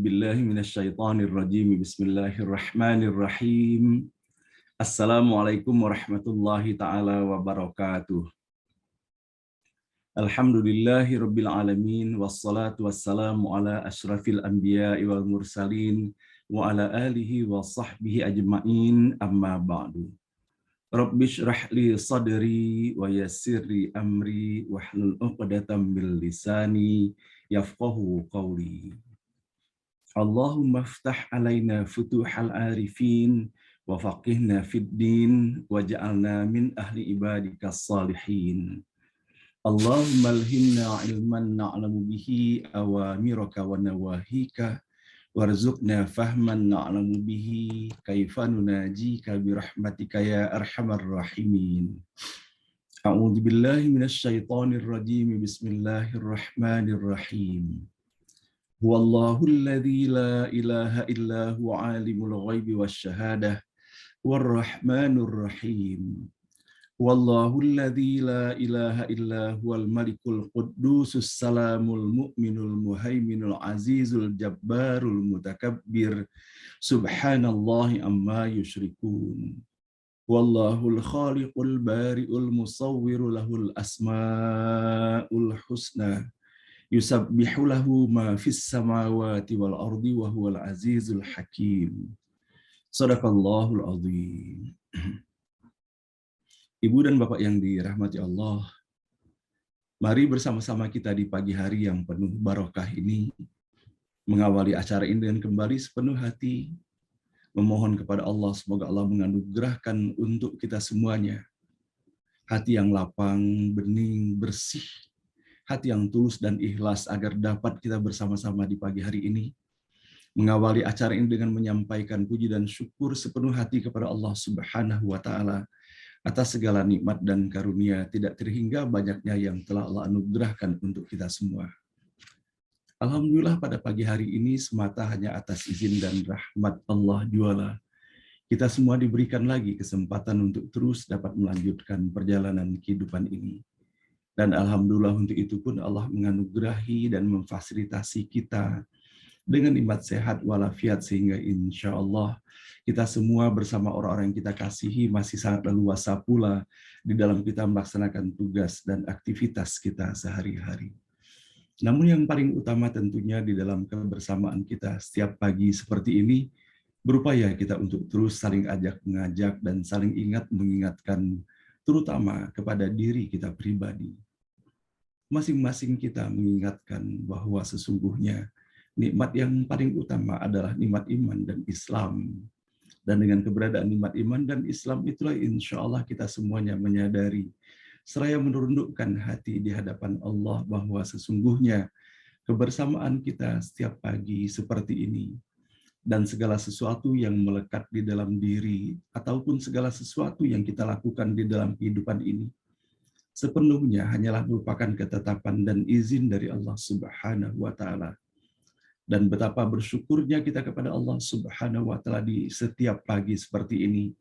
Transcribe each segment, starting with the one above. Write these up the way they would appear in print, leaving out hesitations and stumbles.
billahi minasyaitonir rajim. Bismillahirrahmanirrahim. Assalamualaikum warahmatullahi taala wabarakatuh. Alhamdulillahi rabbil alamin wassalatu wassalamu ala asyrafil anbiya'i wal mursalin wa ala alihi wa sahbihi ajma'in, amma ba'du. Rabbi shrah li sadri wa yassir li amri wahlul 'uqdatam min lisani yafqahu qawli. Allahumma ftah alaina futuhal arifin wa faqihna fid din waj'alna min ahli ibadikas salihin. Allahumma alhimna ilman na'lamu bihi awamiraka wa nawahika warzuqna fahman na'lamu bihi kaifa nunajika birahmatika ya arhamar rahimin. A'udzu billahi minasyaitonir rajim. Bismillahirrahmanirrahim. Huwallahu alladzi la ilaha illa huwa alimul ghaibi wasyahadah warrahmanur rahim. Huwallahu alladzi la ilaha illa huwal malikul quddusus salamul mu'minul muhaiminul azizul jabbarul mutakabbir subhanallahi amma yusyrikun. Wallahul khaliqul bari'ul musawwiru lahul asmaul husna. Yusabbihu lahu ma fis samawati wal ardi wa huwal azizul hakim. Shadaqallahul azim. Ibu dan Bapak yang dirahmati Allah, mari bersama-sama kita di pagi hari yang penuh barokah ini mengawali acara ini dengan kembali sepenuh hati memohon kepada Allah semoga Allah menganugerahkan untuk kita semuanya hati yang lapang, bening, bersih, hati yang tulus dan ikhlas agar dapat kita bersama-sama di pagi hari ini mengawali acara ini dengan menyampaikan puji dan syukur sepenuh hati kepada Allah Subhanahu wa taala atas segala nikmat dan karunia tidak terhingga banyaknya yang telah Allah anugerahkan untuk kita semua. Alhamdulillah pada pagi hari ini semata hanya atas izin dan rahmat Allah juala kita semua diberikan lagi kesempatan untuk terus dapat melanjutkan perjalanan kehidupan ini. Dan alhamdulillah untuk itu pun Allah menganugerahi dan memfasilitasi kita dengan nikmat sehat walafiat sehingga insya Allah kita semua bersama orang-orang yang kita kasihi masih sangat leluasa pula di dalam kita melaksanakan tugas dan aktivitas kita sehari-hari. Namun yang paling utama tentunya di dalam kebersamaan kita setiap pagi seperti ini berupaya kita untuk terus saling ajak mengajak dan saling ingat mengingatkan terutama kepada diri kita pribadi. Masing-masing kita mengingatkan bahwa sesungguhnya nikmat yang paling utama adalah nikmat iman dan Islam. Dan dengan keberadaan nikmat iman dan Islam itulah insya Allah kita semuanya menyadari seraya menundukkan hati di hadapan Allah bahwa sesungguhnya kebersamaan kita setiap pagi seperti ini dan segala sesuatu yang melekat di dalam diri ataupun segala sesuatu yang kita lakukan di dalam kehidupan ini sepenuhnya hanyalah merupakan ketetapan dan izin dari Allah Subhanahu wa taala. Dan betapa bersyukurnya kita kepada Allah Subhanahu wa taala di setiap pagi seperti ini.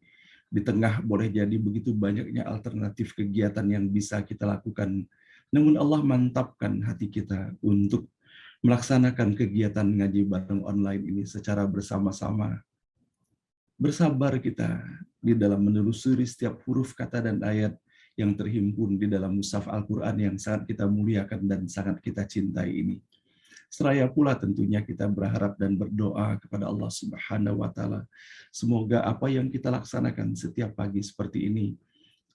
Di tengah boleh jadi begitu banyaknya alternatif kegiatan yang bisa kita lakukan. Namun Allah mantapkan hati kita untuk melaksanakan kegiatan ngaji bareng online ini secara bersama-sama. Bersabar kita di dalam menelusuri setiap huruf kata dan ayat yang terhimpun di dalam mushaf Al-Quran yang sangat kita muliakan dan sangat kita cintai ini. Seraya pula tentunya kita berharap dan berdoa kepada Allah Subhanahu wa taala. Semoga apa yang kita laksanakan setiap pagi seperti ini,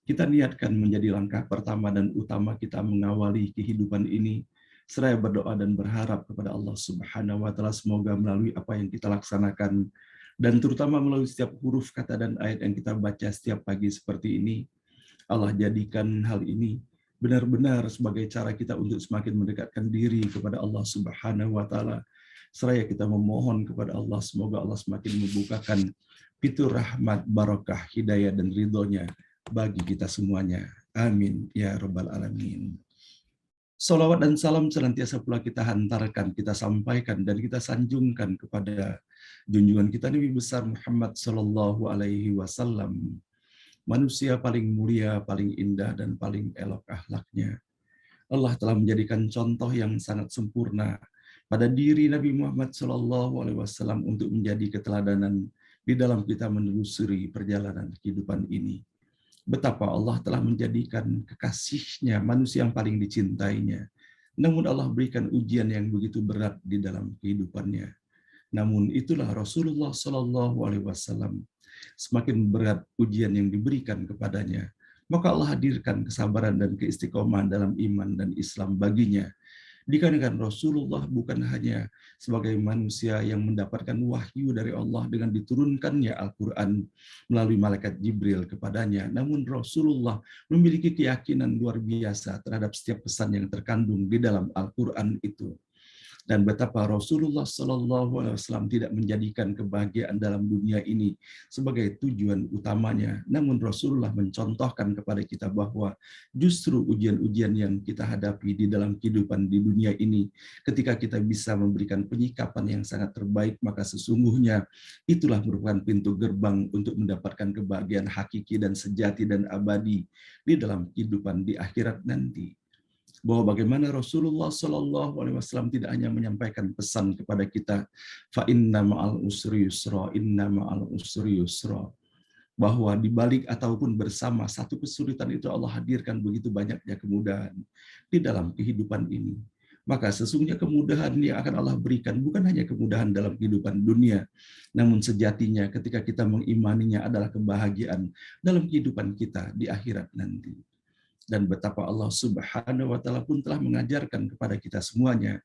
kita niatkan menjadi langkah pertama dan utama kita mengawali kehidupan ini. Seraya berdoa dan berharap kepada Allah Subhanahu wa taala semoga melalui apa yang kita laksanakan dan terutama melalui setiap huruf kata dan ayat yang kita baca setiap pagi seperti ini, Allah jadikan hal ini benar-benar sebagai cara kita untuk semakin mendekatkan diri kepada Allah Subhanahu wa taala. Seraya kita memohon kepada Allah semoga Allah semakin membukakan pintu rahmat, barakah, hidayah dan ridhonya bagi kita semuanya. Amin ya rabbal alamin. Salawat dan salam senantiasa pula kita hantarkan, kita sampaikan dan kita sanjungkan kepada junjungan kita Nabi besar Muhammad sallallahu alaihi wasallam. Manusia paling mulia, paling indah, dan paling elok akhlaknya. Allah telah menjadikan contoh yang sangat sempurna pada diri Nabi Muhammad SAW untuk menjadi keteladanan di dalam kita menelusuri perjalanan kehidupan ini. Betapa Allah telah menjadikan kekasihnya manusia yang paling dicintainya. Namun Allah berikan ujian yang begitu berat di dalam kehidupannya. Namun itulah Rasulullah SAW. Semakin berat ujian yang diberikan kepadanya, maka Allah hadirkan kesabaran dan keistiqomahan dalam iman dan Islam baginya. Dikarenakan Rasulullah bukan hanya sebagai manusia yang mendapatkan wahyu dari Allah dengan diturunkannya Al-Quran melalui malaikat Jibril kepadanya, namun Rasulullah memiliki keyakinan luar biasa terhadap setiap pesan yang terkandung di dalam Al-Quran itu. Dan betapa Rasulullah SAW tidak menjadikan kebahagiaan dalam dunia ini sebagai tujuan utamanya. Namun Rasulullah mencontohkan kepada kita bahwa justru ujian-ujian yang kita hadapi di dalam kehidupan di dunia ini, ketika kita bisa memberikan penyikapan yang sangat terbaik, maka sesungguhnya itulah merupakan pintu gerbang untuk mendapatkan kebahagiaan hakiki dan sejati dan abadi di dalam kehidupan di akhirat nanti. Bahwa bagaimana Rasulullah SAW tidak hanya menyampaikan pesan kepada kita, fa inna ma'al usri yusra, inna ma'al usri yusra, bahwa di balik ataupun bersama satu kesulitan itu Allah hadirkan begitu banyaknya kemudahan di dalam kehidupan ini. Maka sesungguhnya kemudahan yang akan Allah berikan bukan hanya kemudahan dalam kehidupan dunia, namun sejatinya ketika kita mengimaninya adalah kebahagiaan dalam kehidupan kita di akhirat nanti. Dan betapa Allah Subhanahu wa Ta'ala pun telah mengajarkan kepada kita semuanya,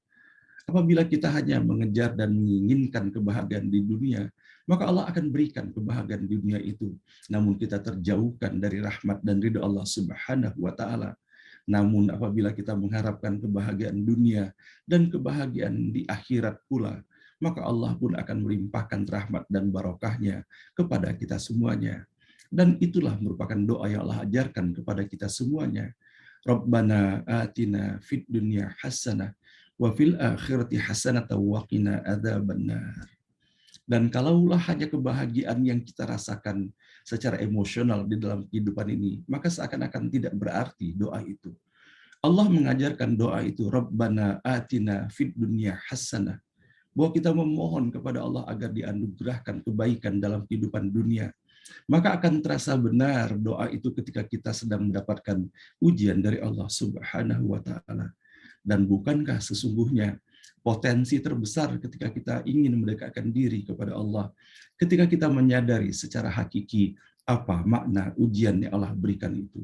apabila kita hanya mengejar dan menginginkan kebahagiaan di dunia, maka Allah akan berikan kebahagiaan di dunia itu. Namun kita terjauhkan dari rahmat dan ridha Allah Subhanahu wa Ta'ala. Namun apabila kita mengharapkan kebahagiaan dunia dan kebahagiaan di akhirat pula, maka Allah pun akan melimpahkan rahmat dan barokahnya kepada kita semuanya. Dan itulah merupakan doa yang Allah ajarkan kepada kita semuanya. Rabbana atina fid dunya hasanah wa fil akhirati hasanah wa qina adzabannar. Dan kalaulah hanya kebahagiaan yang kita rasakan secara emosional di dalam kehidupan ini, maka seakan-akan tidak berarti doa itu. Allah mengajarkan doa itu, Rabbana atina fid dunya hasanah, bahwa kita memohon kepada Allah agar dianugerahkan kebaikan dalam kehidupan dunia. Maka akan terasa benar doa itu ketika kita sedang mendapatkan ujian dari Allah Subhanahu wa Ta'ala. Dan bukankah sesungguhnya potensi terbesar ketika kita ingin mendekatkan diri kepada Allah, ketika kita menyadari secara hakiki apa makna ujian yang Allah berikan itu.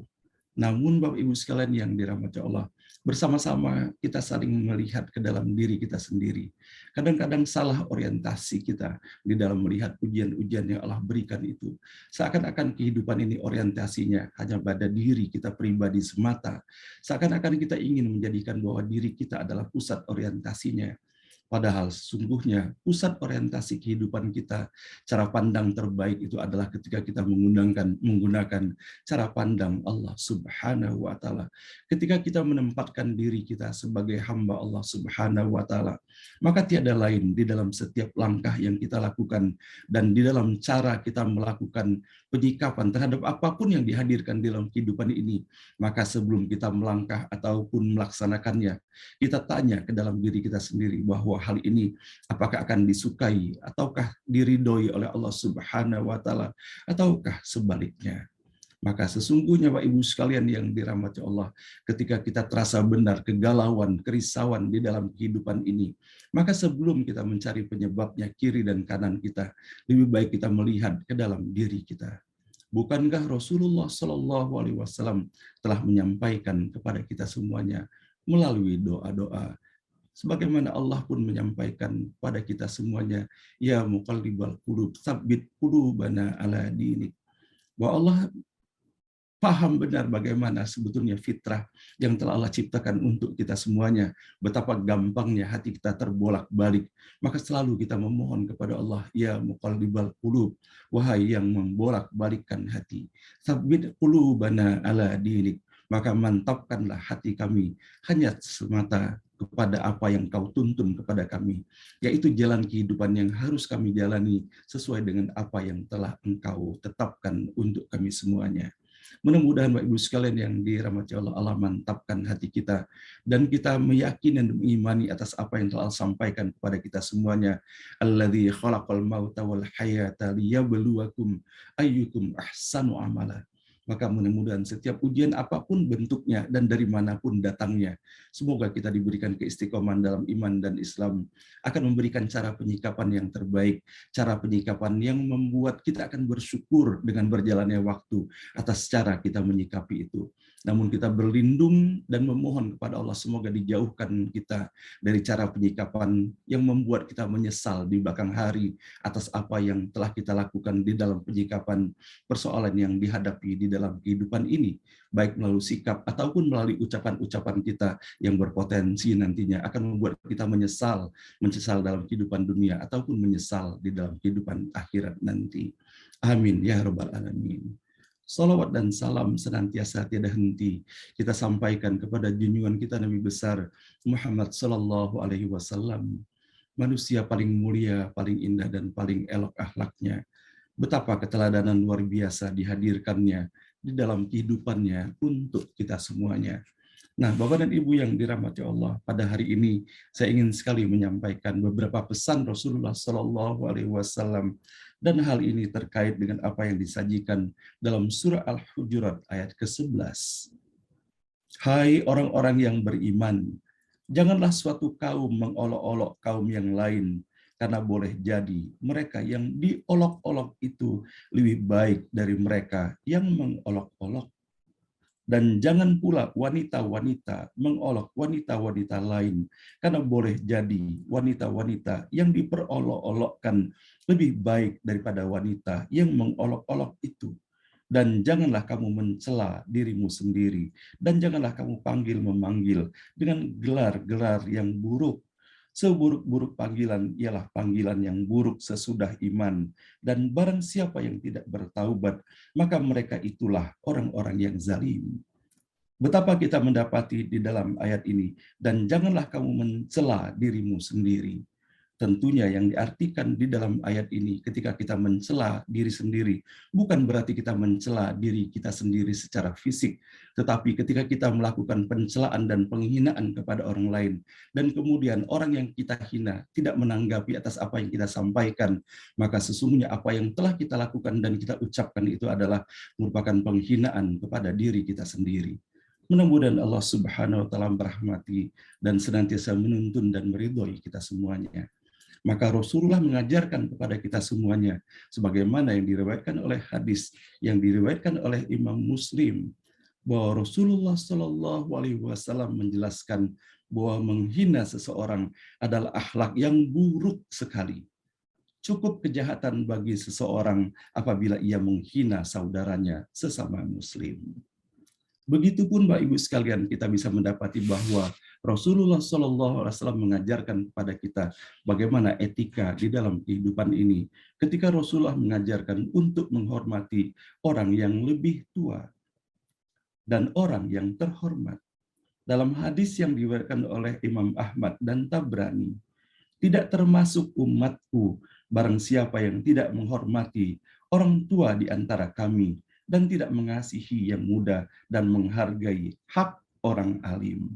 Namun Bapak Ibu sekalian yang dirahmati Allah, bersama-sama kita saling melihat ke dalam diri kita sendiri. Kadang-kadang salah orientasi kita di dalam melihat ujian-ujian yang Allah berikan itu. Seakan-akan kehidupan ini orientasinya hanya pada diri kita pribadi semata. Seakan-akan kita ingin menjadikan bahwa diri kita adalah pusat orientasinya. Padahal sesungguhnya pusat orientasi kehidupan kita, cara pandang terbaik itu adalah ketika kita menggunakan cara pandang Allah Subhanahu wa Ta'ala. Ketika kita menempatkan diri kita sebagai hamba Allah Subhanahu wa Ta'ala, maka tiada lain di dalam setiap langkah yang kita lakukan dan di dalam cara kita melakukan penyikapan terhadap apapun yang dihadirkan dalam kehidupan ini, maka sebelum kita melangkah ataupun melaksanakannya, kita tanya ke dalam diri kita sendiri bahwa hal ini apakah akan disukai ataukah diridhoi oleh Allah Subhanahu wa Ta'ala ataukah sebaliknya. Maka sesungguhnya Bapak Ibu sekalian yang dirahmati Allah, ketika kita terasa benar kegalauan, kerisauan di dalam kehidupan ini, maka sebelum kita mencari penyebabnya kiri dan kanan kita, lebih baik kita melihat ke dalam diri kita. Bukankah Rasulullah SAW telah menyampaikan kepada kita semuanya melalui doa-doa, sebagaimana Allah pun menyampaikan pada kita semuanya, ya muqallibal qulub, tsabbit qulubana ala dinik. Bahwa Allah paham benar bagaimana sebetulnya fitrah yang telah Allah ciptakan untuk kita semuanya. Betapa gampangnya hati kita terbolak-balik. Maka selalu kita memohon kepada Allah, ya muqallibal qulub, wahai yang membolak-balikkan hati. Tsabbit qulubana ala dinik. Maka mantapkanlah hati kami hanya semata kepada apa yang kau tuntun kepada kami, yaitu jalan kehidupan yang harus kami jalani sesuai dengan apa yang telah engkau tetapkan untuk kami semuanya. Mudah-mudahan Bapak Ibu sekalian yang dirahmati Allah mantapkan hati kita dan kita meyakini dan mengimani atas apa yang telah Allah sampaikan kepada kita semuanya. Alladzi khalaqal mauta wal hayata liyabluwakum ayyukum ahsanu amala. Maka mudah-mudahan setiap ujian apapun bentuknya dan dari manapun datangnya, semoga kita diberikan keistiqomahan dalam iman dan Islam, akan memberikan cara penyikapan yang terbaik, cara penyikapan yang membuat kita akan bersyukur dengan berjalannya waktu atas cara kita menyikapi itu. Namun kita berlindung dan memohon kepada Allah semoga dijauhkan kita dari cara penyikapan yang membuat kita menyesal di belakang hari atas apa yang telah kita lakukan di dalam penyikapan persoalan yang dihadapi di dalam kehidupan ini, baik melalui sikap ataupun melalui ucapan-ucapan kita yang berpotensi nantinya akan membuat kita menyesal dalam kehidupan dunia ataupun menyesal di dalam kehidupan akhirat nanti. Amin ya rabbal alamin. Salawat dan salam senantiasa tiada henti kita sampaikan kepada junjungan kita Nabi besar Muhammad Sallallahu Alaihi Wasallam, manusia paling mulia, paling indah dan paling elok akhlaknya. Betapa keteladanan luar biasa dihadirkannya di dalam kehidupannya untuk kita semuanya. Nah, Bapak dan Ibu yang dirahmati Allah, pada hari ini saya ingin sekali menyampaikan beberapa pesan Rasulullah Sallallahu Alaihi Wasallam, dan hal ini terkait dengan apa yang disajikan dalam surah Al-Hujurat ayat ke-11. Hai orang-orang yang beriman, janganlah suatu kaum mengolok-olok kaum yang lain, karena boleh jadi mereka yang diolok-olok itu lebih baik dari mereka yang mengolok-olok. Dan jangan pula wanita-wanita mengolok wanita-wanita lain, karena boleh jadi wanita-wanita yang diperolok-olokkan lebih baik daripada wanita yang mengolok-olok itu. Dan janganlah kamu mencela dirimu sendiri, dan janganlah kamu panggil-memanggil dengan gelar-gelar yang buruk. Seburuk-buruk panggilan ialah panggilan yang buruk sesudah iman, dan barang siapa yang tidak bertaubat, maka mereka itulah orang-orang yang zalim. Betapa kita mendapati di dalam ayat ini, dan janganlah kamu mencela dirimu sendiri. Tentunya yang diartikan di dalam ayat ini ketika kita mencela diri sendiri, bukan berarti kita mencela diri kita sendiri secara fisik, tetapi ketika kita melakukan pencelaan dan penghinaan kepada orang lain, dan kemudian orang yang kita hina tidak menanggapi atas apa yang kita sampaikan, maka sesungguhnya apa yang telah kita lakukan dan kita ucapkan itu adalah merupakan penghinaan kepada diri kita sendiri. Mudah-mudahan Allah Subhanahu wa taala merahmati dan senantiasa menuntun dan meridhoi kita semuanya. Maka Rasulullah mengajarkan kepada kita semuanya, sebagaimana yang diriwayatkan oleh hadis yang diriwayatkan oleh Imam Muslim, bahwa Rasulullah Shallallahu Alaihi Wasallam menjelaskan bahwa menghina seseorang adalah akhlak yang buruk sekali. Cukup kejahatan bagi seseorang apabila ia menghina saudaranya sesama Muslim. Begitupun Bapak Ibu sekalian, kita bisa mendapati bahwa Rasulullah SAW mengajarkan kepada kita bagaimana etika di dalam kehidupan ini. Ketika Rasulullah mengajarkan untuk menghormati orang yang lebih tua dan orang yang terhormat. Dalam hadis yang diriwayatkan oleh Imam Ahmad dan Tabrani, tidak termasuk umatku barang siapa yang tidak menghormati orang tua di antara kami dan tidak mengasihi yang muda dan menghargai hak orang alim.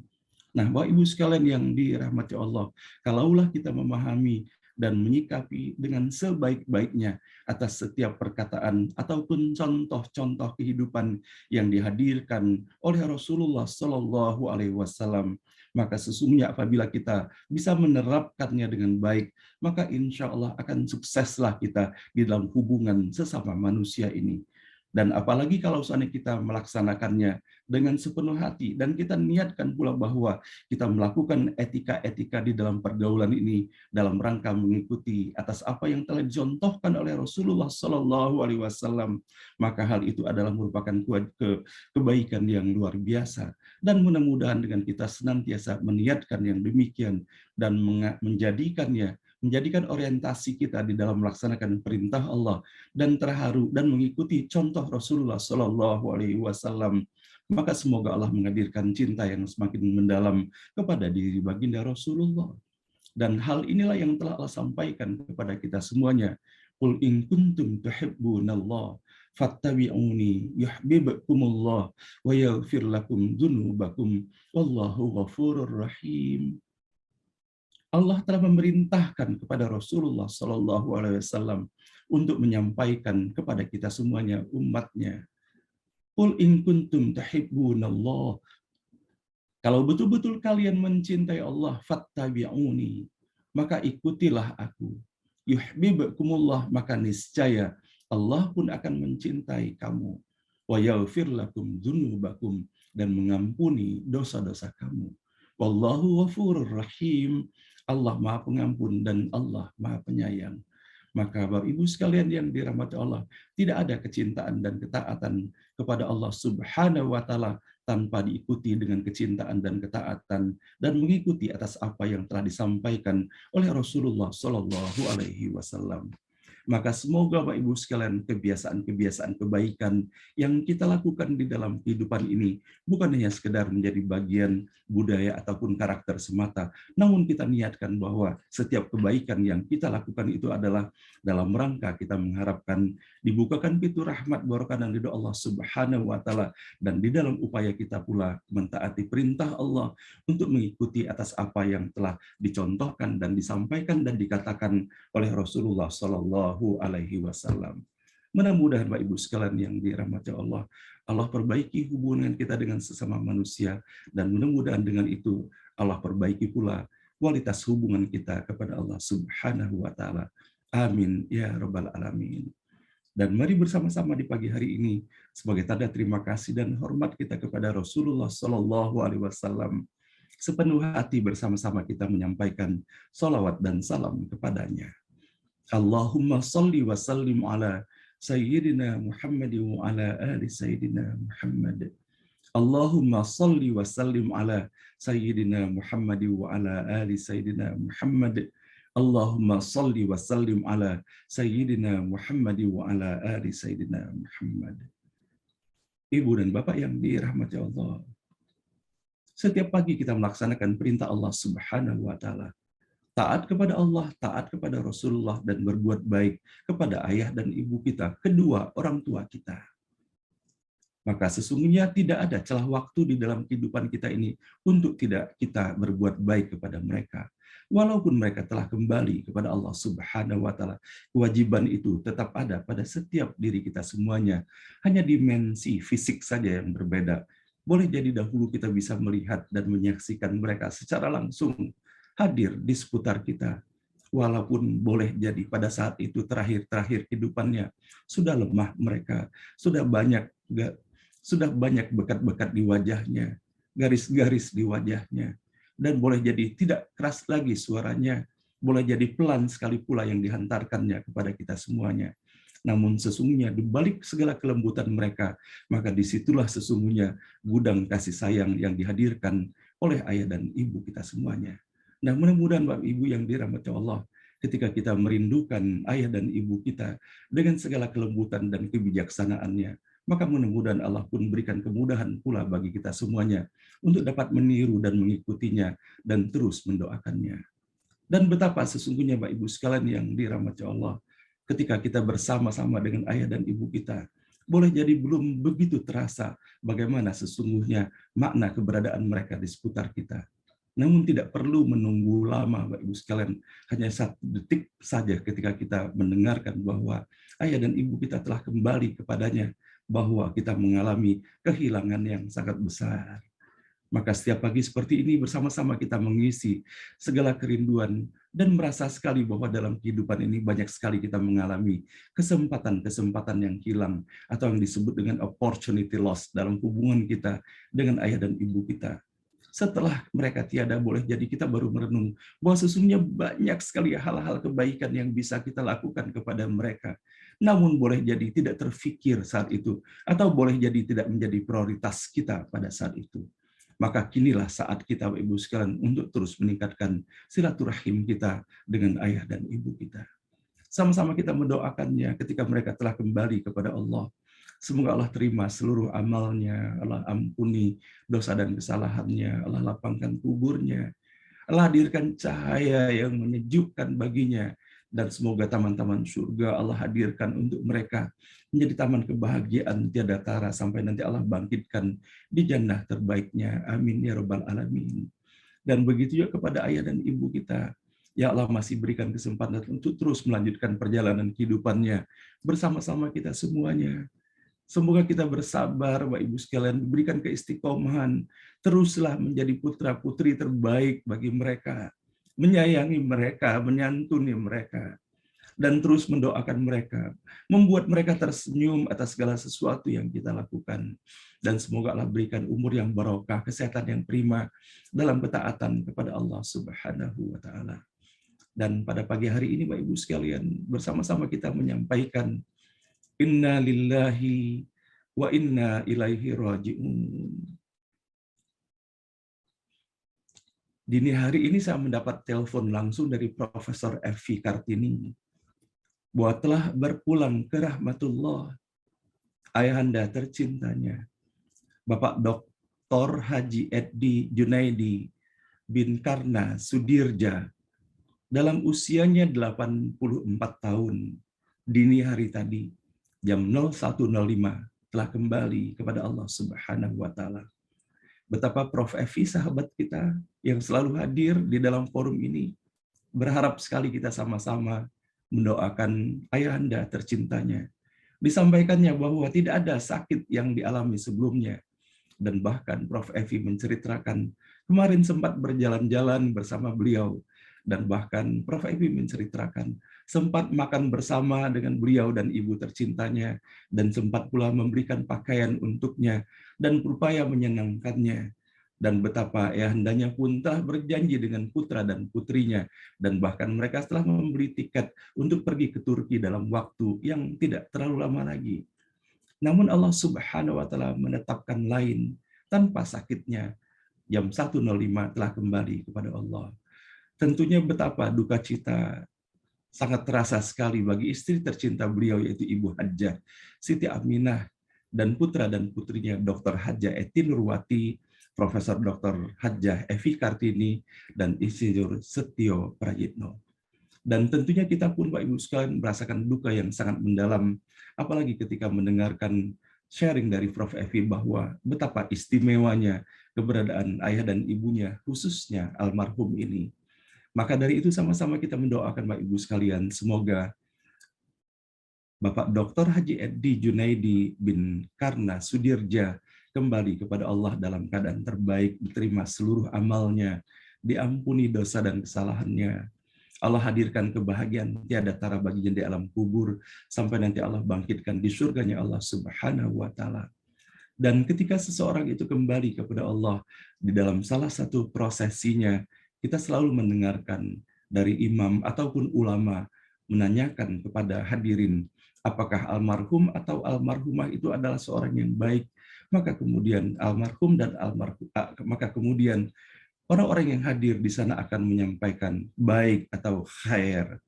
Nah, Bapak Ibu sekalian yang dirahmati Allah, kalaulah kita memahami dan menyikapi dengan sebaik-baiknya atas setiap perkataan ataupun contoh-contoh kehidupan yang dihadirkan oleh Rasulullah Shallallahu Alaihi Wasallam, maka sesungguhnya apabila kita bisa menerapkannya dengan baik, maka insya Allah akan sukseslah kita di dalam hubungan sesama manusia ini. Dan apalagi kalau seandainya kita melaksanakannya dengan sepenuh hati, dan kita niatkan pula bahwa kita melakukan etika-etika di dalam pergaulan ini dalam rangka mengikuti atas apa yang telah dicontohkan oleh Rasulullah Shallallahu Alaihi Wasallam, maka hal itu adalah merupakan kebaikan yang luar biasa. Dan mudah-mudahan dengan kita senantiasa meniatkan yang demikian dan menjadikan orientasi kita di dalam melaksanakan perintah Allah dan terharu dan mengikuti contoh Rasulullah Shallallahu Alaihi Wasallam, maka semoga Allah menghadirkan cinta yang semakin mendalam kepada diri baginda Rasulullah. Dan hal inilah yang telah Allah sampaikan kepada kita semuanya. Qul in kuntum tuhibbunallah fattabi'uni yuhibbukumullah wa yaghfir lakum dzunubakum wallahu ghafurur rahim. Allah telah memerintahkan kepada Rasulullah Shallallahu Alaihi Wasallam untuk menyampaikan kepada kita semuanya umatnya, Qul in kuntum tuhibbunallah. Kalau betul-betul kalian mencintai Allah, fattabi'uni, maka ikutilah aku. Yuhibbukumullah, maka niscaya Allah pun akan mencintai kamu. Wa yaghfir lakum dzunubakum, dan mengampuni dosa-dosa kamu. Wallahu ghafurur rahim. Allah Maha Pengampun dan Allah Maha Penyayang. Maka Bapak Ibu sekalian yang dirahmati Allah, tidak ada kecintaan dan ketaatan kepada Allah Subhanahu wa taala tanpa diikuti dengan kecintaan dan ketaatan dan mengikuti atas apa yang telah disampaikan oleh Rasulullah Shallallahu alaihi wasallam. Maka semoga Bapak Ibu sekalian kebiasaan-kebiasaan kebaikan yang kita lakukan di dalam kehidupan ini bukan hanya sekedar menjadi bagian budaya ataupun karakter semata, namun kita niatkan bahwa setiap kebaikan yang kita lakukan itu adalah dalam rangka kita mengharapkan dibukakan pintu rahmat barokah dan ridho Allah Subhanahu wa taala, dan di dalam upaya kita pula mentaati perintah Allah untuk mengikuti atas apa yang telah dicontohkan dan disampaikan dan dikatakan oleh Rasulullah Shallallahu Alaihi Wasallam. Mudah-mudahan Bapak Ibu sekalian yang dirahmati Allah, Allah perbaiki hubungan kita dengan sesama manusia, dan mudah-mudahan dengan itu Allah perbaiki pula kualitas hubungan kita kepada Allah Subhanahu wa taala. Amin ya rabbal alamin. Dan mari bersama-sama di pagi hari ini sebagai tanda terima kasih dan hormat kita kepada Rasulullah Shallallahu Alaihi Wasallam, sepenuh hati bersama-sama kita menyampaikan salawat dan salam kepadanya. Allahumma salli wa sallim ala Sayyidina Muhammad wa ala ali Sayyidina Muhammad. Allahumma salli wa sallim ala Sayyidina Muhammad wa ala ali Sayyidina Muhammad. Allahumma salli wa sallim ala Sayyidina Muhammad wa ala ali Sayyidina Muhammad. Ibu dan Bapak yang dirahmati Allah, setiap pagi kita melaksanakan perintah Allah Subhanahu wa taala. Taat kepada Allah, taat kepada Rasulullah, dan berbuat baik kepada ayah dan ibu kita, kedua orang tua kita. Maka sesungguhnya tidak ada celah waktu di dalam kehidupan kita ini untuk tidak kita berbuat baik kepada mereka. Walaupun mereka telah kembali kepada Allah Subhanahu wa taala, kewajiban itu tetap ada pada setiap diri kita semuanya. Hanya dimensi fisik saja yang berbeda. Boleh jadi dahulu kita bisa melihat dan menyaksikan mereka secara langsung hadir di seputar kita. Walaupun boleh jadi pada saat itu terakhir kehidupannya sudah lemah mereka, sudah banyak bekat-bekat di wajahnya, garis-garis di wajahnya, dan boleh jadi tidak keras lagi suaranya, boleh jadi pelan sekali pula yang dihantarkannya kepada kita semuanya. Namun sesungguhnya di balik segala kelembutan mereka, maka disitulah sesungguhnya gudang kasih sayang yang dihadirkan oleh ayah dan ibu kita semuanya. Nah, mudah-mudahan Bapak Ibu yang dirahmati Allah, ketika kita merindukan ayah dan ibu kita dengan segala kelembutan dan kebijaksanaannya, maka mudah-mudahan Allah pun berikan kemudahan pula bagi kita semuanya untuk dapat meniru dan mengikutinya dan terus mendoakannya. Dan betapa sesungguhnya Bapak Ibu sekalian yang dirahmati Allah, ketika kita bersama-sama dengan ayah dan ibu kita, boleh jadi belum begitu terasa bagaimana sesungguhnya makna keberadaan mereka di seputar kita. Namun tidak perlu menunggu lama Bapak Ibu sekalian, hanya 1 detik saja ketika kita mendengarkan bahwa ayah dan ibu kita telah kembali kepadanya, bahwa kita mengalami kehilangan yang sangat besar. Maka setiap pagi seperti ini bersama-sama kita mengisi segala kerinduan dan merasa sekali bahwa dalam kehidupan ini banyak sekali kita mengalami kesempatan-kesempatan yang hilang atau yang disebut dengan opportunity loss dalam hubungan kita dengan ayah dan ibu kita. Setelah mereka tiada, boleh jadi kita baru merenung bahwa sesungguhnya banyak sekali hal-hal kebaikan yang bisa kita lakukan kepada mereka. Namun boleh jadi tidak terfikir saat itu, atau boleh jadi tidak menjadi prioritas kita pada saat itu. Maka kinilah saat kita, Bapak Ibu sekalian, untuk terus meningkatkan silaturahim kita dengan ayah dan ibu kita. Sama-sama kita mendoakannya ketika mereka telah kembali kepada Allah. Semoga Allah terima seluruh amalnya, Allah ampuni dosa dan kesalahannya, Allah lapangkan kuburnya, Allah hadirkan cahaya yang menyejukkan baginya Dan semoga taman-taman surga Allah hadirkan untuk mereka menjadi taman kebahagiaan tiada tara sampai nanti Allah bangkitkan di jannah terbaiknya. Amin ya rabbal alamin. Dan begitu juga kepada ayah dan ibu kita. Ya Allah masih berikan kesempatan untuk terus melanjutkan perjalanan kehidupannya bersama-sama kita semuanya. Semoga kita bersabar, Bapak Ibu sekalian, diberikan keistiqomahan, teruslah menjadi putra-putri terbaik bagi mereka, menyayangi mereka, menyantuni mereka, dan terus mendoakan mereka, membuat mereka tersenyum atas segala sesuatu yang kita lakukan. Dan semoga Allah berikan umur yang barokah, kesehatan yang prima dalam ketaatan kepada Allah Subhanahu wa taala. Dan pada pagi hari ini Bapak Ibu sekalian, bersama-sama kita menyampaikan inna lillahi wa inna ilaihi raji'un. Dini hari ini saya mendapat telepon langsung dari Profesor Evi Kartini bahwa telah berpulang ke rahmatullah ayahanda tercintanya, Bapak Dr. Haji Edi Junaidi bin Karna Sudirja, dalam usianya 84 tahun, dini hari tadi, jam 01.05, telah kembali kepada Allah Subhanahu wa taala. Betapa Prof. Evi, sahabat kita yang selalu hadir di dalam forum ini, berharap sekali kita sama-sama mendoakan ayahanda tercintanya. Disampaikannya bahwa tidak ada sakit yang dialami sebelumnya. Dan bahkan Prof. Evi menceritakan kemarin sempat berjalan-jalan bersama beliau. Dan bahkan Prof. Evi menceritakan sempat makan bersama dengan beliau dan ibu tercintanya, dan sempat pula memberikan pakaian untuknya dan berupaya menyenangkannya. Dan betapa ayahandanya pun telah berjanji dengan putra dan putrinya, dan bahkan mereka telah membeli tiket untuk pergi ke Turki dalam waktu yang tidak terlalu lama lagi. Namun Allah Subhanahu wa taala menetapkan lain, tanpa sakitnya jam 01.05 telah kembali kepada Allah. Tentunya betapa duka cita sangat terasa sekali bagi istri tercinta beliau, yaitu Ibu Hajjah Siti Aminah, dan putra dan putrinya Dr. Hajjah Eti Nurwati, Profesor Dr. Hajjah Evi Kartini, dan Insinyur Setio Prayitno. Dan tentunya kita pun Bapak Ibu sekalian merasakan duka yang sangat mendalam, apalagi ketika mendengarkan sharing dari Prof. Evi bahwa betapa istimewanya keberadaan ayah dan ibunya, khususnya almarhum ini. Maka dari itu sama-sama kita mendoakan Bapak Ibu sekalian, semoga Bapak Dr. Haji Edi Junaidi bin Karna Sudirja kembali kepada Allah dalam keadaan terbaik, diterima seluruh amalnya, diampuni dosa dan kesalahannya. Allah hadirkan kebahagiaan tiada tara baginya di alam kubur, sampai nanti Allah bangkitkan di surganya Allah Subhanahu wa taala. Dan ketika seseorang itu kembali kepada Allah di dalam salah satu prosesinya, kita selalu mendengarkan dari imam ataupun ulama menanyakan kepada hadirin, apakah almarhum atau almarhumah itu adalah seorang yang baik. Maka kemudian almarhum dan maka kemudian orang-orang yang hadir di sana akan menyampaikan baik atau khair.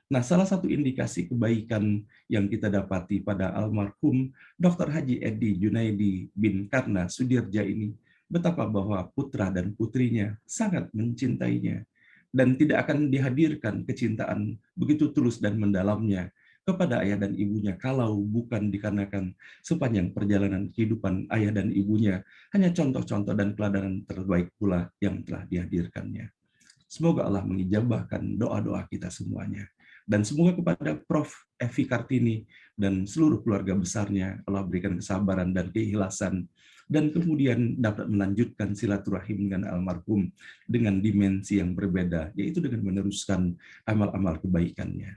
Nah, salah satu indikasi kebaikan yang kita dapati pada almarhum Dr. Haji Edi Junaidi bin Karna Sudirja ini, betapa bahwa putra dan putrinya sangat mencintainya, dan tidak akan dihadirkan kecintaan begitu tulus dan mendalamnya kepada ayah dan ibunya kalau bukan dikarenakan sepanjang perjalanan kehidupan ayah dan ibunya hanya contoh-contoh dan teladan terbaik pula yang telah dihadirkannya. Semoga Allah mengijabahkan doa-doa kita semuanya. Dan semoga kepada Prof. Evi Kartini dan seluruh keluarga besarnya Allah berikan kesabaran dan keikhlasan, dan kemudian dapat melanjutkan silaturahim dengan almarhum dengan dimensi yang berbeda, yaitu dengan meneruskan amal-amal kebaikannya.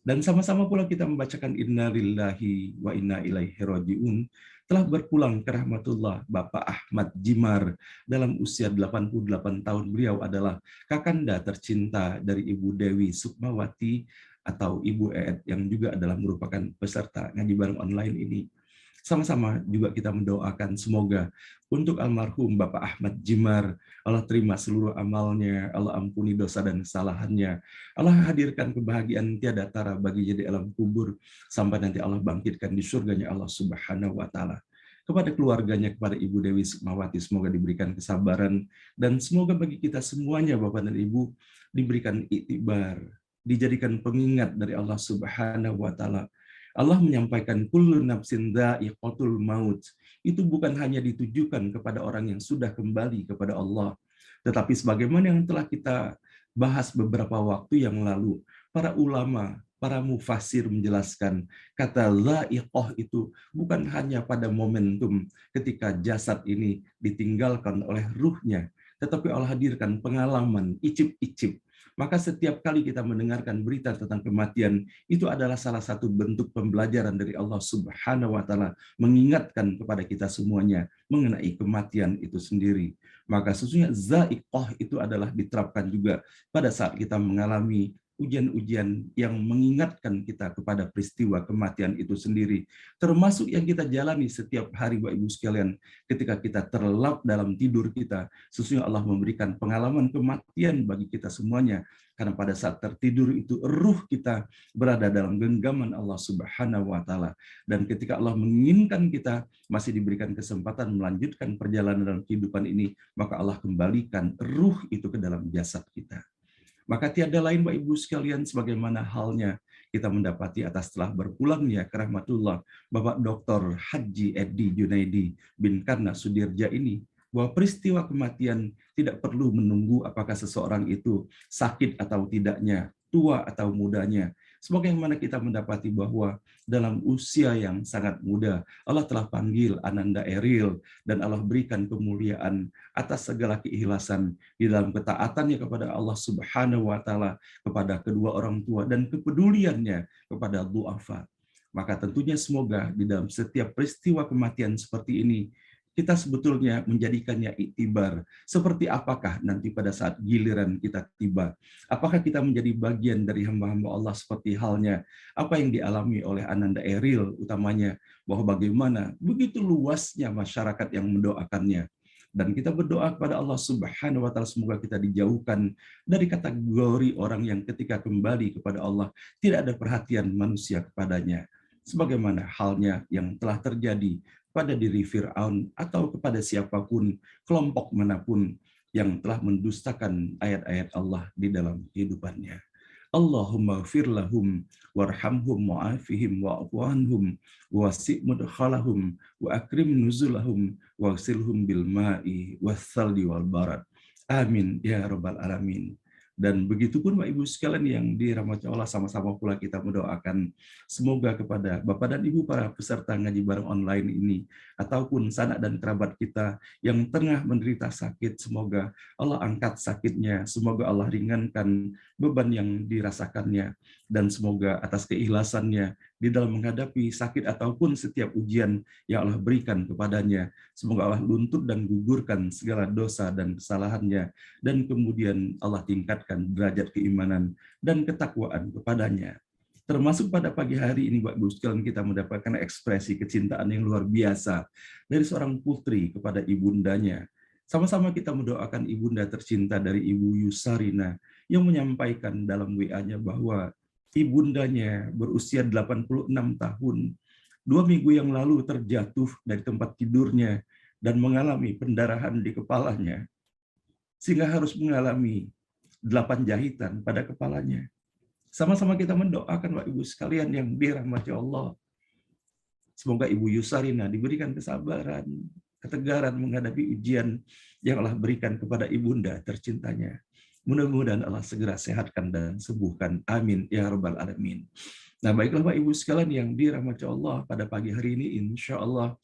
Dan sama-sama pula kita membacakan inna lillahi wa inna ilaihi raji'un, telah berpulang ke rahmatullah Bapak Ahmad Jimar dalam usia 88 tahun. Beliau adalah kakanda tercinta dari Ibu Dewi Sukmawati atau Ibu Eet yang juga adalah merupakan peserta ngaji bareng online ini. Sama-sama juga kita mendoakan semoga untuk almarhum Bapak Ahmad Jimar, Allah terima seluruh amalnya, Allah ampuni dosa dan kesalahannya, Allah hadirkan kebahagiaan tiada tara baginya di alam kubur, sampai nanti Allah bangkitkan di surganya Allah Subhanahu wa taala. Kepada keluarganya, kepada Ibu Dewi Sukmawati, semoga diberikan kesabaran, dan semoga bagi kita semuanya Bapak dan Ibu diberikan iktibar, dijadikan pengingat dari Allah Subhanahu wa taala. Allah menyampaikan kullu nafsin dha'iqatul maut. Itu bukan hanya ditujukan kepada orang yang sudah kembali kepada Allah, tetapi sebagaimana yang telah kita bahas beberapa waktu yang lalu, para ulama, para mufasir menjelaskan kata dha'iqah itu bukan hanya pada momentum ketika jasad ini ditinggalkan oleh ruhnya, tetapi Allah hadirkan pengalaman icip-icip. Maka setiap kali kita mendengarkan berita tentang kematian, itu adalah salah satu bentuk pembelajaran dari Allah Subhanahu wa taala mengingatkan kepada kita semuanya mengenai kematian itu sendiri. Maka sesungguhnya zaiqah itu adalah diterapkan juga pada saat kita mengalami ujian-ujian yang mengingatkan kita kepada peristiwa kematian itu sendiri. Termasuk yang kita jalani setiap hari, Bapak Ibu sekalian, ketika kita terlelap dalam tidur kita, sesungguhnya Allah memberikan pengalaman kematian bagi kita semuanya. Karena pada saat tertidur itu ruh kita berada dalam genggaman Allah Subhanahu wa taala. Dan ketika Allah menginginkan kita masih diberikan kesempatan melanjutkan perjalanan dalam kehidupan ini, maka Allah kembalikan ruh itu ke dalam jasad kita. Maka tiada lain Bapak Ibu sekalian sebagaimana halnya kita mendapati atas telah berpulangnya ke rahmatullah Bapak Dr. Haji Edi Junaidi bin Karna Sudirja ini, bahwa peristiwa kematian tidak perlu menunggu apakah seseorang itu sakit atau tidaknya, tua atau mudanya. Sebagaimana kita mendapati bahwa dalam usia yang sangat muda, Allah telah panggil Ananda Eril dan Allah berikan kemuliaan atas segala keikhlasan di dalam ketaatannya kepada Allah Subhanahu wa taala, kepada kedua orang tua dan kepeduliannya kepada du'afa. Maka tentunya semoga di dalam setiap peristiwa kematian seperti ini kita sebetulnya menjadikannya iktibar. Seperti apakah nanti pada saat giliran kita tiba? Apakah kita menjadi bagian dari hamba-hamba Allah seperti halnya apa yang dialami oleh Ananda Eril utamanya, bahwa bagaimana begitu luasnya masyarakat yang mendoakannya. Dan kita berdoa kepada Allah Subhanahu wa taala semoga kita dijauhkan dari kategori orang yang ketika kembali kepada Allah tidak ada perhatian manusia kepadanya. Sebagaimana halnya yang telah terjadi pada diri Fir'aun atau kepada siapapun, kelompok manapun yang telah mendustakan ayat-ayat Allah di dalam kehidupannya. Allahumma gfir lahum warhamhum wa'afihim wa'fu anhum wasi' mudkhalahum wa akrim nuzulahum waghsilhum bil ma'i wassaldi wal barad. Amin ya rabbal alamin. Dan begitu pun Bapak Ibu sekalian yang dirahmati Allah, sama-sama pula kita mendoakan semoga kepada Bapak dan Ibu para peserta ngaji bareng online ini, ataupun sanak dan kerabat kita yang tengah menderita sakit, semoga Allah angkat sakitnya, semoga Allah ringankan beban yang dirasakannya, dan semoga atas keikhlasannya di dalam menghadapi sakit ataupun setiap ujian yang Allah berikan kepadanya, semoga Allah luntut dan gugurkan segala dosa dan kesalahannya, dan kemudian Allah tingkatkan derajat keimanan dan ketakwaan kepadanya. Termasuk pada pagi hari ini, Bapak Ibu sekalian, kita mendapatkan ekspresi kecintaan yang luar biasa dari seorang putri kepada ibundanya. Sama-sama kita mendoakan ibunda tercinta dari Ibu Yusarina yang menyampaikan dalam WA-nya bahwa ibundanya berusia 86 tahun. 2 minggu yang lalu terjatuh dari tempat tidurnya dan mengalami pendarahan di kepalanya, sehingga harus mengalami 8 jahitan pada kepalanya. Sama-sama kita mendoakan Bapak Ibu sekalian yang dirahmati Allah. Semoga Ibu Yusarina diberikan kesabaran, ketegaran menghadapi ujian yang Allah berikan kepada ibunda tercintanya. Mudah-mudahan Allah segera sehatkan dan sembuhkan. Amin ya rabbal alamin. Nah, baiklah Bapak Ibu sekalian yang dirahmati Allah, pada pagi hari ini insya Allah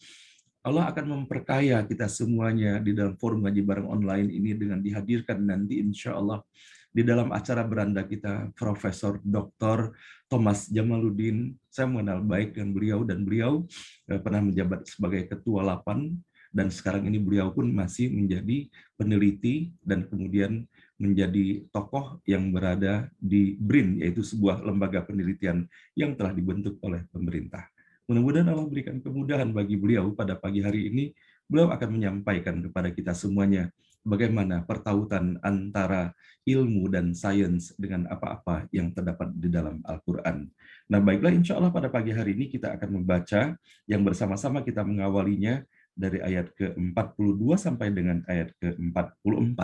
Allah akan memperkaya kita semuanya di dalam forum ngaji bareng online ini dengan dihadirkan nanti insya Allah di dalam acara beranda kita Profesor Dr. Thomas Jamaluddin. Saya mengenal baik dengan beliau dan beliau pernah menjabat sebagai Ketua Lapan, dan sekarang ini beliau pun masih menjadi peneliti dan kemudian menjadi tokoh yang berada di BRIN, yaitu sebuah lembaga penelitian yang telah dibentuk oleh pemerintah. Mudah-mudahan Allah berikan kemudahan bagi beliau pada pagi hari ini. Beliau akan menyampaikan kepada kita semuanya bagaimana pertautan antara ilmu dan sains dengan apa-apa yang terdapat di dalam Al-Quran. Nah, baiklah, insya Allah pada pagi hari ini kita akan membaca yang bersama-sama kita mengawalinya dari ayat ke-42 sampai dengan ayat ke-44.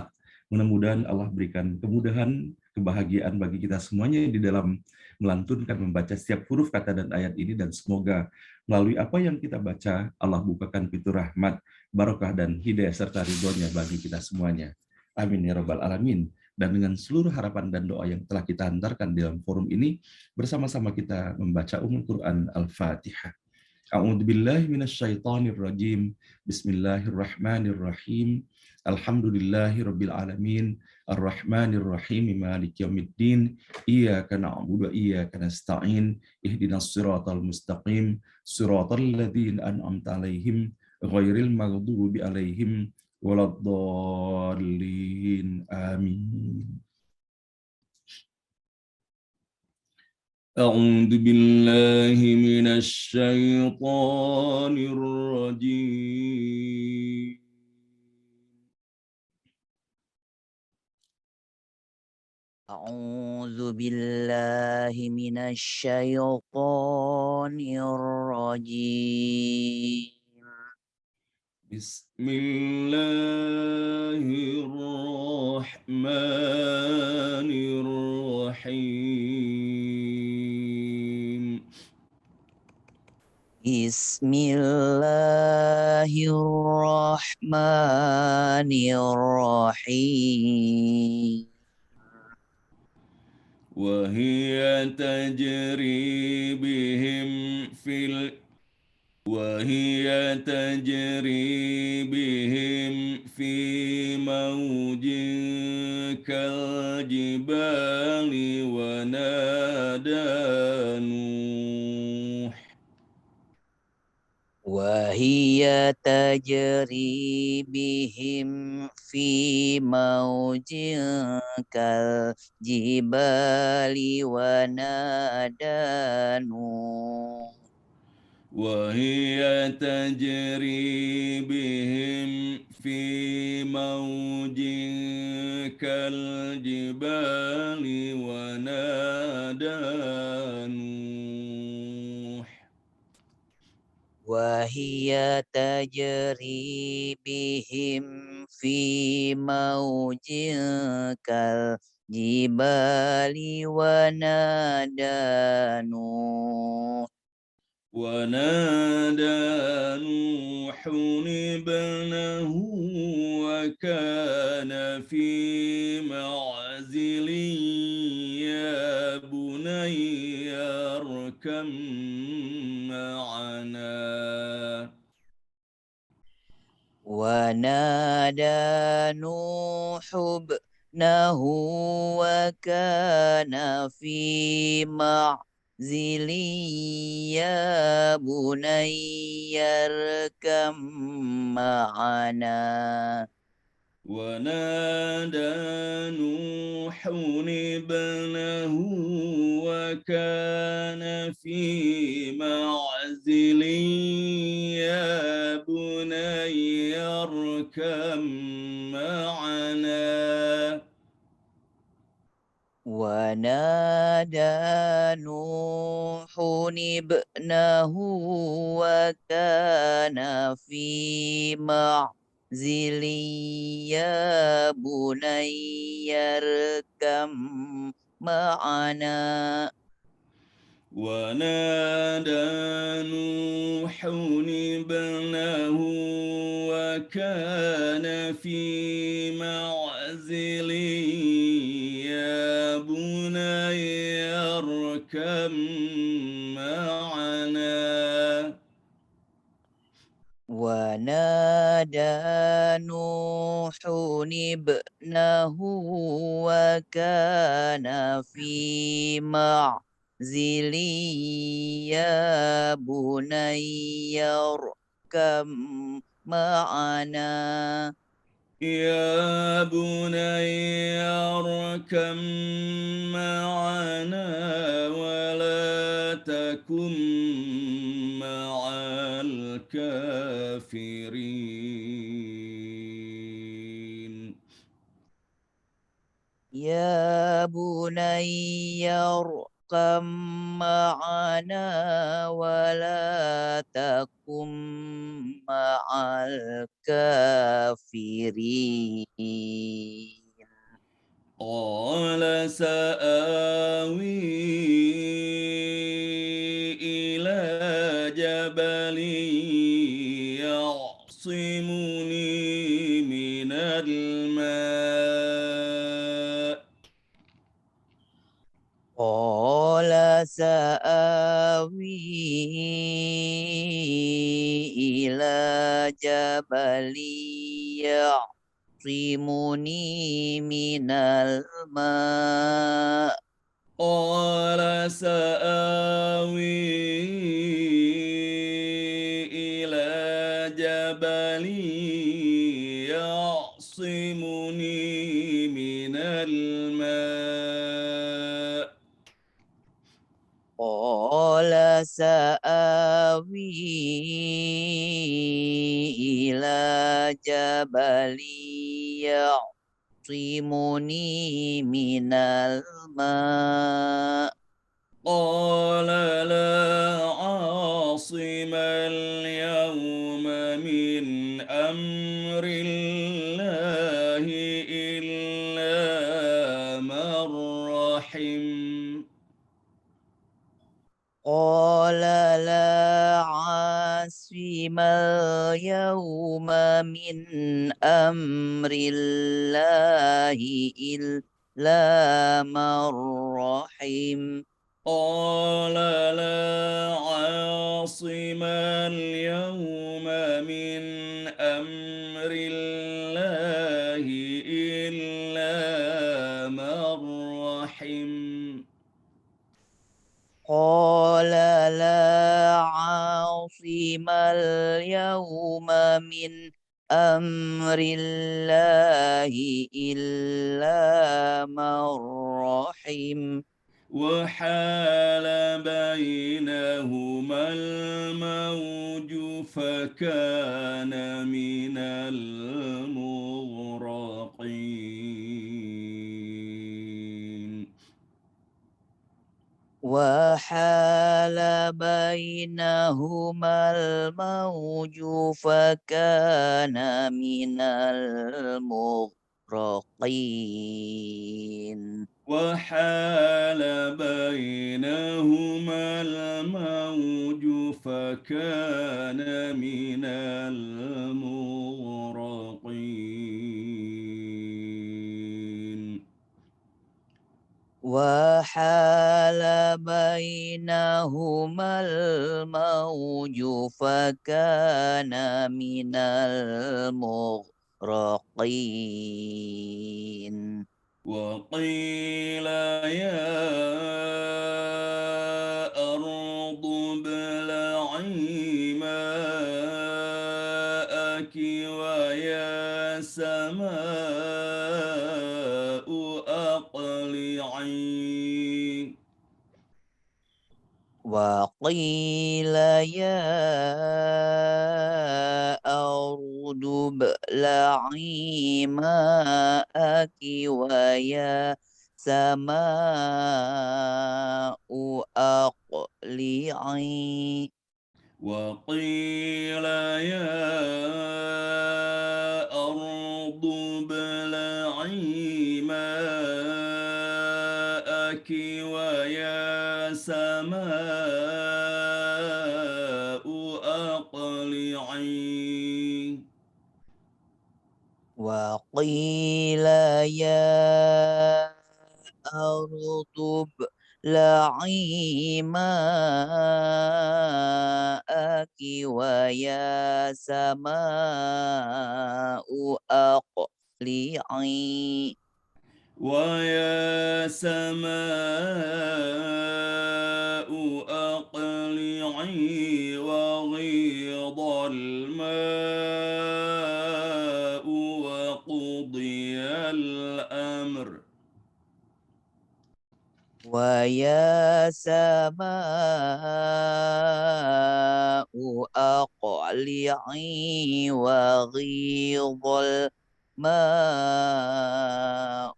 Mudah-mudahan Allah berikan kemudahan kebahagiaan bagi kita semuanya di dalam melantunkan, membaca setiap huruf kata dan ayat ini, dan semoga melalui apa yang kita baca, Allah bukakan pintu rahmat, barokah, dan hidayah serta ridhonya bagi kita semuanya. Amin ya rabbal alamin. Dan dengan seluruh harapan dan doa yang telah kita hantarkan dalam forum ini, bersama-sama kita membaca Quran Al-Fatihah. A'udzu billahi minasyaitonir rajim. Bismillahirrahmanirrahim. Alhamdulillahirabbil alamin. Arrahmanir rahim. Maliki yaumiddin. Iyyaka na'budu wa iyyaka nasta'in. Ihdinas siratal mustaqim. Siratal ladzina an'amta 'alaihim ghairil maghdubi 'alaihim waladdallin. Amin. أعوذ بالله من الشيطان الرجيم. أعوذ بالله من الشيطان الرجيم. بسم الله الرحمن الرحيم. بسم الله الرحمن الرحيم. وهي تجري بهم في موج كالجبال وهي تجري بهم في موج كالجبال ونادى نوح. وهي تجري بهم في موج كالجبال ونادى نوح. وهي تجري بهم في موج كالجبال ونادى نوح. ونادى نوح ابنه وكان في معزل يا بني اركب معنا. ونادى نوح ابنه وكان في معزل يا بني اركب معنا. ونادى نوح ابنه وكان في معزل يا بني اركب معنا. ونادى نوح ابنه وكان في معزل يا بني اركب معنا. ونادى نوح ابنه وكان في معزل يا بني اركب معنا. ونادى نوح ابنه وكان في معزل يا بني اركب معنا. يا بني اركب معنا ولا تكن مع الكافرين. يا بني اركب معنا ولا تكن مع الكافرين. قال سآوي إلى جبل يعصمني من الماء قال سآوي إلى جبل يعصمني من الماء قال سآوي إلى جبل يعصمني من الماء قال سآوي إلى جبل يعصمني من الماء قال لا عاصم اليوم من أمر الله إلا من رحم قال لا عاصم اليوم من أمر الله إلا من رحم قال لا عاصم اليوم من أمر الله إلا من رحم قال لا عاصم اليوم من أمر الله إلا من رحم وحال بينهما الموج فكان من المغرقين وحال بينهما الموج فكان من المغرقين وحال بينهما الموج فكان من المغرقين وحال بينهما الموج فكان من المغرقين وقيل يا أرض ابلعي ماءك ويا سماء أقلعي وقيل يا أرض ابلعي ماءك ويا سماء أقلعي وقيل يا أرض ابلعي ماءك ويا سماء أقلعي وقيل يا أرض ابلعي ماءك ويا سماء أقلعي ويا سماء أقلعي وغيض الماء وقضي الأمر ويا سماء أقلعي وغيض الماء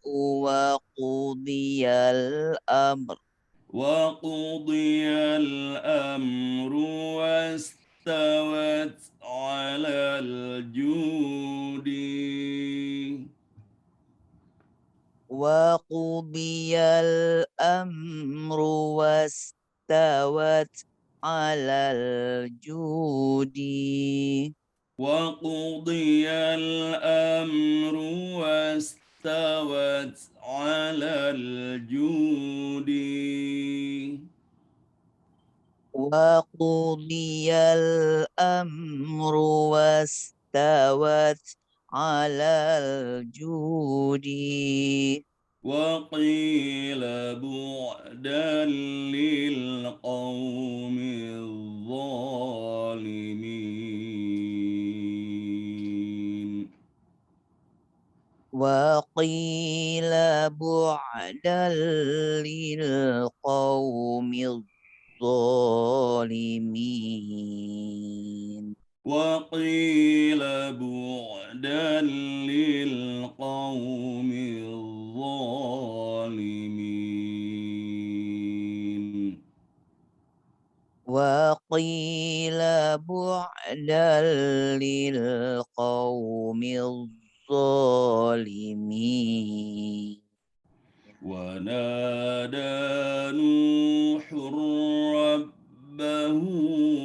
وقضي الأمر وقضي الأمر واستوت على الجود وقضي الأمر واستوت على الجود وقضي الأمر واستوت على الجود وقضي الأمر واستوت على الجود وقيل بعدا للقوم الظالمين وقيل بعدا للقوم الظالمين وقيل بعدا للقوم الظالمين وقيل بعدا للقوم الظالمين ونادى نوح ربه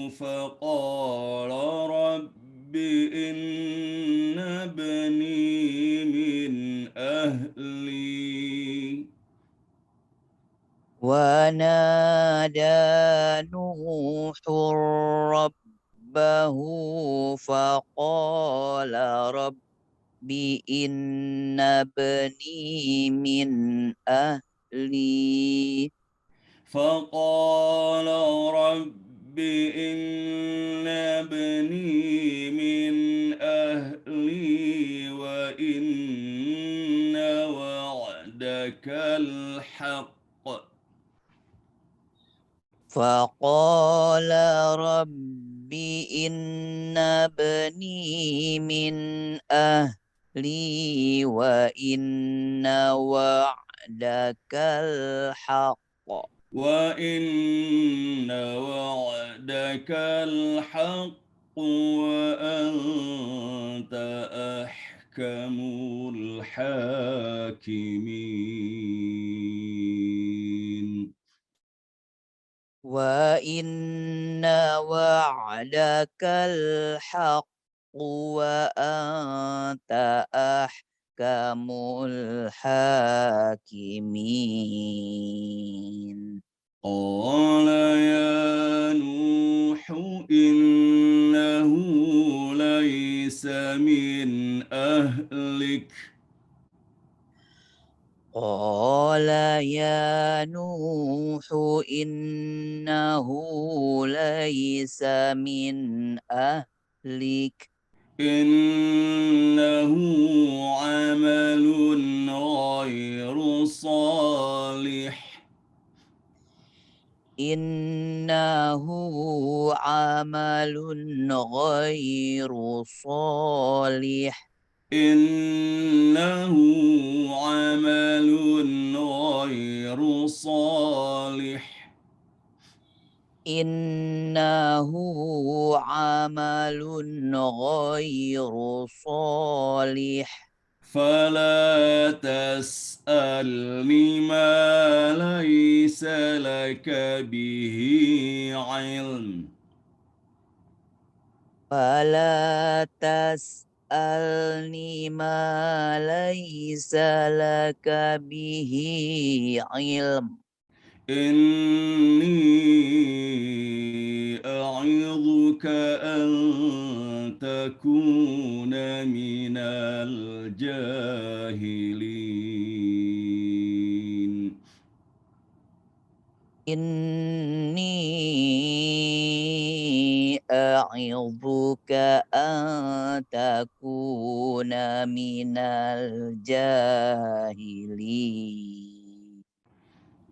فقال رب إن ابني من أهلي ونادى نوح ربه فقال رب إن ابني من أهلي فقال رب إن ابني من أهلي وإن وعدك الحق فقال رب إن ابني من أهلي وإن وعدك الحق وإن وعدك الحق وأنت أحكم الحاكمين وإن وعدك الحق وأنت أحكم الحاكمين قال يا نوح إنه ليس من أهلك قال يا نوح إنه ليس من أهلك إنه عمل غير صالح إنه عمل غير صالح إنه عمل غير صالح إنه عمل غير صالح فلا تسألني ما ليس لك به علم فلا تسألني ما ليس لك به علم إني أعظك أن تكون من الجاهلين إني أعظك أن تكون من الجاهلين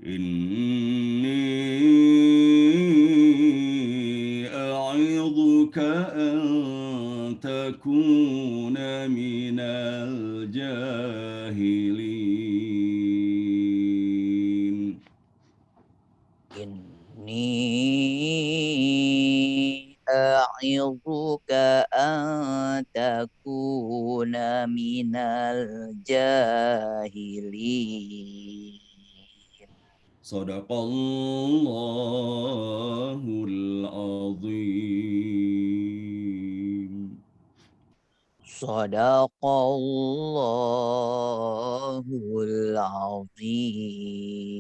إني أعظك أن تكون من الجاهلين إني أعظك أن تكون minal jahilin. Sadaqallahul azim. Sadaqallahul azim.